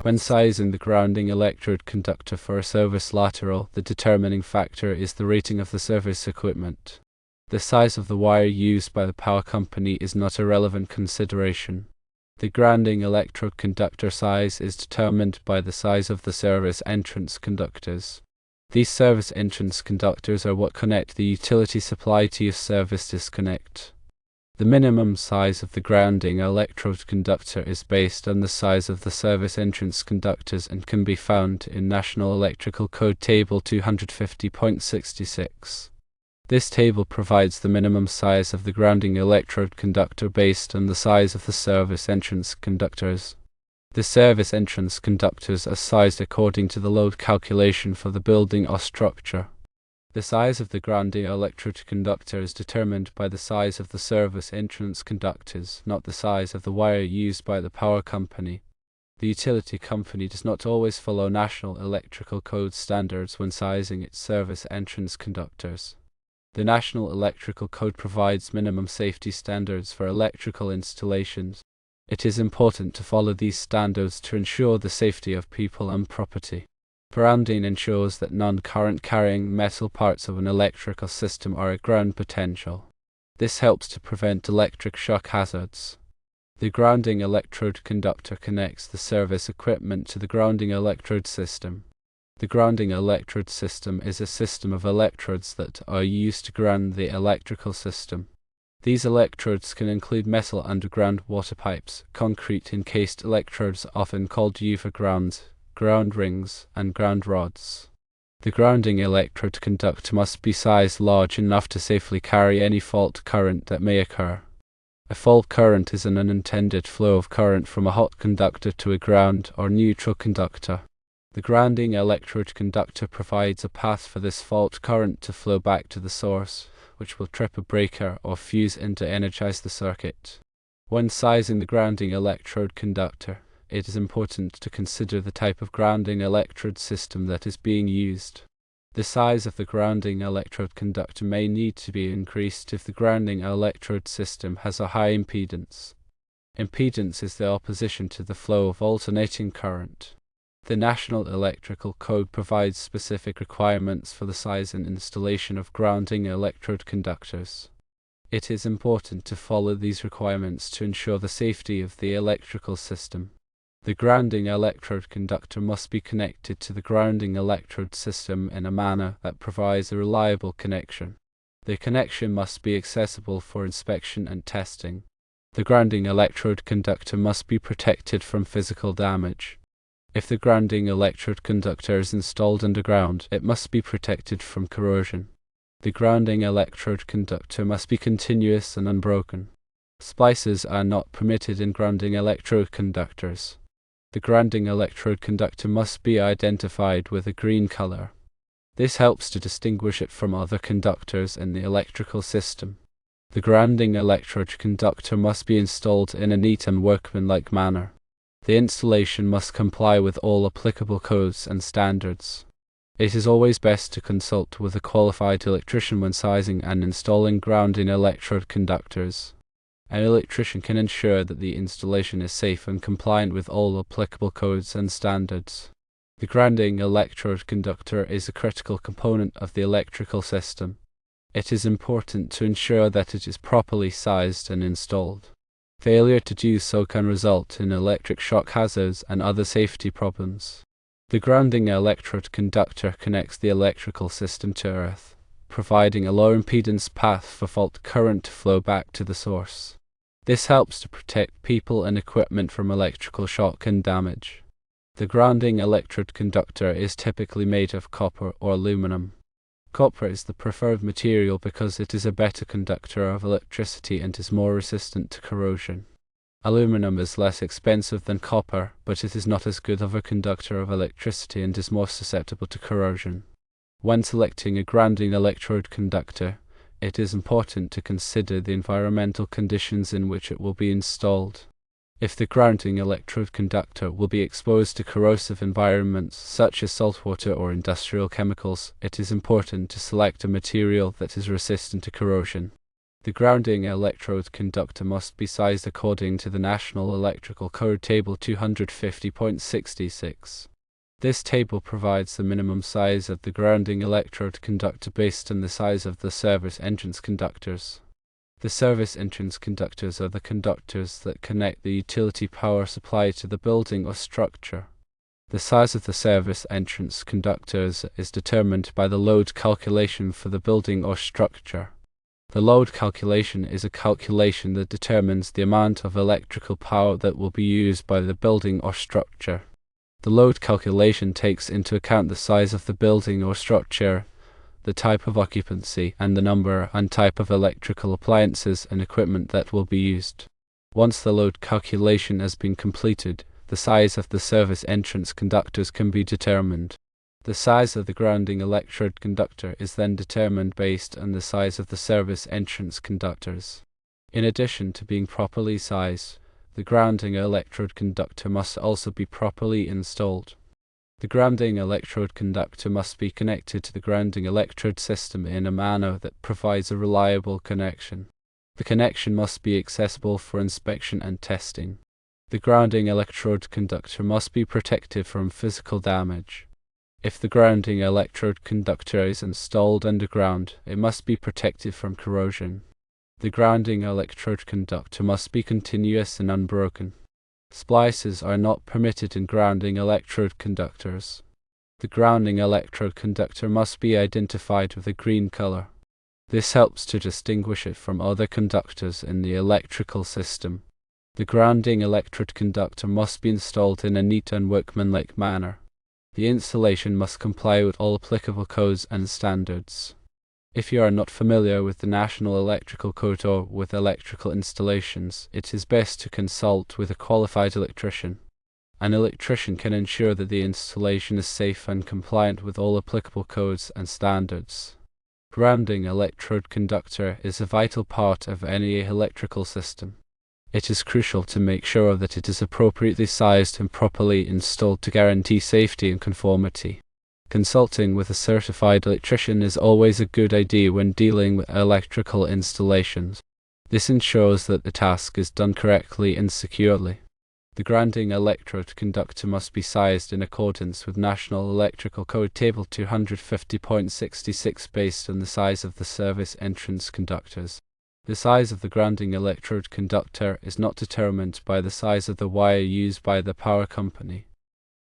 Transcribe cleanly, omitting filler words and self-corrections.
When sizing the grounding electrode conductor for a service lateral, the determining factor is the rating of the service equipment. The size of the wire used by the power company is not a relevant consideration. The grounding electrode conductor size is determined by the size of the service entrance conductors. These service entrance conductors are what connect the utility supply to your service disconnect. The minimum size of the grounding electrode conductor is based on the size of the service entrance conductors and can be found in National Electrical Code Table 250.66. This table provides the minimum size of the grounding electrode conductor based on the size of the service entrance conductors. The service entrance conductors are sized according to the load calculation for the building or structure. The size of the grounding electrode conductor is determined by the size of the service entrance conductors, not the size of the wire used by the power company. The utility company does not always follow National Electrical Code standards when sizing its service entrance conductors. The National Electrical Code provides minimum safety standards for electrical installations. It is important to follow these standards to ensure the safety of people and property. Grounding ensures that non-current carrying metal parts of an electrical system are at ground potential. This helps to prevent electric shock hazards. The grounding electrode conductor connects the service equipment to the grounding electrode system. The grounding electrode system is a system of electrodes that are used to ground the electrical system. These electrodes can include metal underground water pipes, concrete encased electrodes often called UFA grounds, ground rings, and ground rods. The grounding electrode conductor must be sized large enough to safely carry any fault current that may occur. A fault current is an unintended flow of current from a hot conductor to a ground or neutral conductor. The grounding electrode conductor provides a path for this fault current to flow back to the source, which will trip a breaker or fuse in to energize the circuit. When sizing the grounding electrode conductor, it is important to consider the type of grounding electrode system that is being used. The size of the grounding electrode conductor may need to be increased if the grounding electrode system has a high impedance. Impedance is the opposition to the flow of alternating current. The National Electrical Code provides specific requirements for the size and installation of grounding electrode conductors. It is important to follow these requirements to ensure the safety of the electrical system. The grounding electrode conductor must be connected to the grounding electrode system in a manner that provides a reliable connection. The connection must be accessible for inspection and testing. The grounding electrode conductor must be protected from physical damage. If the grounding electrode conductor is installed underground, it must be protected from corrosion. The grounding electrode conductor must be continuous and unbroken. Splices are not permitted in grounding electrode conductors. The grounding electrode conductor must be identified with a green color. This helps to distinguish it from other conductors in the electrical system. The grounding electrode conductor must be installed in a neat and workmanlike manner. The installation must comply with all applicable codes and standards. It is always best to consult with a qualified electrician when sizing and installing grounding electrode conductors. An electrician can ensure that the installation is safe and compliant with all applicable codes and standards. The grounding electrode conductor is a critical component of the electrical system. It is important to ensure that it is properly sized and installed. Failure to do so can result in electric shock hazards and other safety problems. The grounding electrode conductor connects the electrical system to earth, providing a low impedance path for fault current to flow back to the source. This helps to protect people and equipment from electrical shock and damage. The grounding electrode conductor is typically made of copper or aluminum. Copper is the preferred material because it is a better conductor of electricity and is more resistant to corrosion. Aluminum is less expensive than copper, but it is not as good of a conductor of electricity and is more susceptible to corrosion. When selecting a grounding electrode conductor, it is important to consider the environmental conditions in which it will be installed. If the grounding electrode conductor will be exposed to corrosive environments such as saltwater or industrial chemicals, it is important to select a material that is resistant to corrosion. The grounding electrode conductor must be sized according to the National Electrical Code Table 250.66. This table provides the minimum size of the grounding electrode conductor based on the size of the service entrance conductors. The service entrance conductors are the conductors that connect the utility power supply to the building or structure. The size of the service entrance conductors is determined by the load calculation for the building or structure. The load calculation is a calculation that determines the amount of electrical power that will be used by the building or structure. The load calculation takes into account the size of the building or structure, the type of occupancy, and the number and type of electrical appliances and equipment that will be used. Once the load calculation has been completed, the size of the service entrance conductors can be determined. The size of the grounding electrode conductor is then determined based on the size of the service entrance conductors. In addition to being properly sized, the grounding electrode conductor must also be properly installed. The grounding electrode conductor must be connected to the grounding electrode system in a manner that provides a reliable connection. The connection must be accessible for inspection and testing. The grounding electrode conductor must be protected from physical damage. If the grounding electrode conductor is installed underground, it must be protected from corrosion. The grounding electrode conductor must be continuous and unbroken. Splices are not permitted in grounding electrode conductors. The grounding electrode conductor must be identified with a green color. This helps to distinguish it from other conductors in the electrical system. The grounding electrode conductor must be installed in a neat and workmanlike manner. The installation must comply with all applicable codes and standards. If you are not familiar with the National Electrical Code or with electrical installations, it is best to consult with a qualified electrician. An electrician can ensure that the installation is safe and compliant with all applicable codes and standards. Grounding electrode conductor is a vital part of any electrical system. It is crucial to make sure that it is appropriately sized and properly installed to guarantee safety and conformity. Consulting with a certified electrician is always a good idea when dealing with electrical installations. This ensures that the task is done correctly and securely. The grounding electrode conductor must be sized in accordance with National Electrical Code Table 250.66 based on the size of the service entrance conductors. The size of the grounding electrode conductor is not determined by the size of the wire used by the power company.